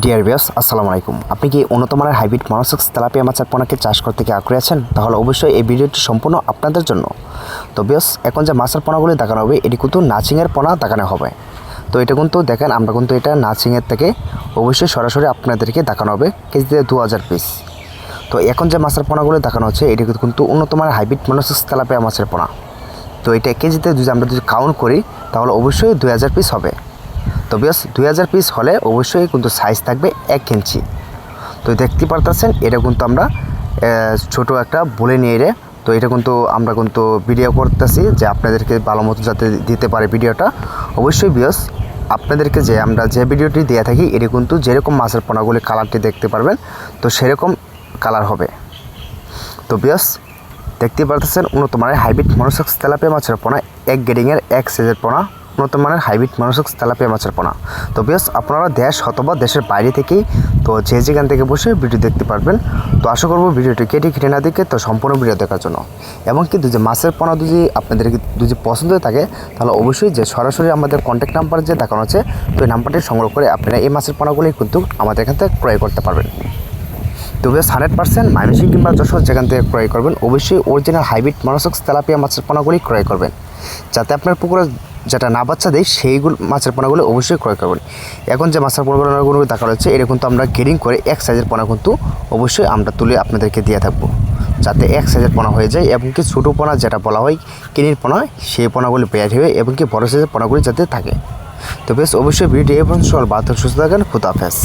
Dear viewers, আসসালামু আলাইকুম। আপনি কি উন্নত মানের হাইব্রিড মনোসেক্স তেলাপিয়া মাছের পোনাকে চাষ করতে কি আগ্রহী আছেন? তাহলে অবশ্যই এই ভিডিওটি সম্পূর্ণ আপনাদের জন্য। তো ভিউয়ার্স, এখন যে মাছের পোনাগুলি দেখানো হবে এটি কিন্তু নাচিংয়ের পোনা দেখানো হবে। তো এটা কিন্তু দেখেন, আমরা কিন্তু এটা নাচিংয়ের থেকে অবশ্যই সরাসরি আপনাদেরকে দেখানো হবে কেজিতে 2000 পিস। তো এখন যে মাছের পোনাগুলি দেখানো হচ্ছে এটি কিন্তু উন্নত মানের হাইব্রিড মনোসেক্স তেলাপিয়া মাছের পোনা। তো এটা কেজিতে আমরা যদি কাউন্ট করি তাহলে অবশ্যই 2000 পিস হবে। তো ভিউয়ার্স, 2000 পিস হলে অবশ্যই কিন্তু সাইজ থাকবে 1 ইঞ্চি। তো দেখতে পারতেছেন এটা কিন্তু আমরা ছোটো একটা বলে নিয়ে রে। তো এটা কিন্তু আমরা কিন্তু ভিডিও করতেছি যে আপনাদেরকে ভালো মতো যাতে দিতে পারে ভিডিওটা। অবশ্যই ভিউয়ার্স, আপনাদেরকে যে আমরা যে ভিডিওটি দিয়ে থাকি এটি কিন্তু যেরকম মাছের পোনাগুলি কালারটি দেখতে পারবেন তো সেরকম কালার হবে। তো ভিউয়ার্স, দেখতে পারতেছেন উন্নত মানের হাইব্রিড মনোসেক্স তেলাপিয়া মাছের পোনা, এক গ্রেডিংয়ের এক সাইজের পোনা, উন্নত মানের হাইব্রিড মনোসেক্স তেলাপিয়া মাছের পোনা। তো ভিউয়ার্স, আপনারা দেশ অথবা দেশের বাইরে থেকেই তো যে যেখান থেকে বসে ভিডিও দেখতে পারবেন। তো আশা করবো ভিডিওটি কেটে না দেখে তো সম্পূর্ণ ভিডিও দেখার জন্য। এবং কিন্তু যে মাছের পোনা যদি আপনাদেরকে যদি পছন্দ হয়ে থাকে তাহলে অবশ্যই যে সরাসরি আমাদের কন্ট্যাক্ট নাম্বার যে দেখানো আছে তো এই নাম্বারটি সংগ্রহ করে আপনারা এই মাছের পোনাগুলি কিন্তু আমাদের এখান থেকে ক্রয় করতে পারবেন। তো ভিউয়ার্স, 100% ময়মনসিংহ কিংবা যশোর যেখান থেকে ক্রয় করবেন অবশ্যই অরিজিনাল হাইব্রিড মনোসেক্স তেলাপিয়া মাছের পোনাগুলি ক্রয় করবেন, যাতে আপনার পুকুরে যেটা না বাচ্চা দেয় সেইগুলো মাছের পোনাগুলো অবশ্যই ক্রয় করবেন। এখন যে মাছের পোনাগুলো দেখা রয়েছে এটা কিন্তু আমরা গ্রেডিং করে এক সাইজের পোনা কিন্তু অবশ্যই আমরা তুলে আপনাদেরকে দিয়ে থাকবো, যাতে এক সাইজের পোনা হয়ে যায় এবং কি ছোটো পোনা যেটা বলা হয় কিনির পোনা সেই পোনাগুলি পেয়ার হয়ে এবং কি বড় সাইজের পোনাগুলি যাতে থাকে। তো বেশ অবশ্যই ভিডিও এবং সল বাদ সুস্থ থাকেন। খুদা হাফেজ।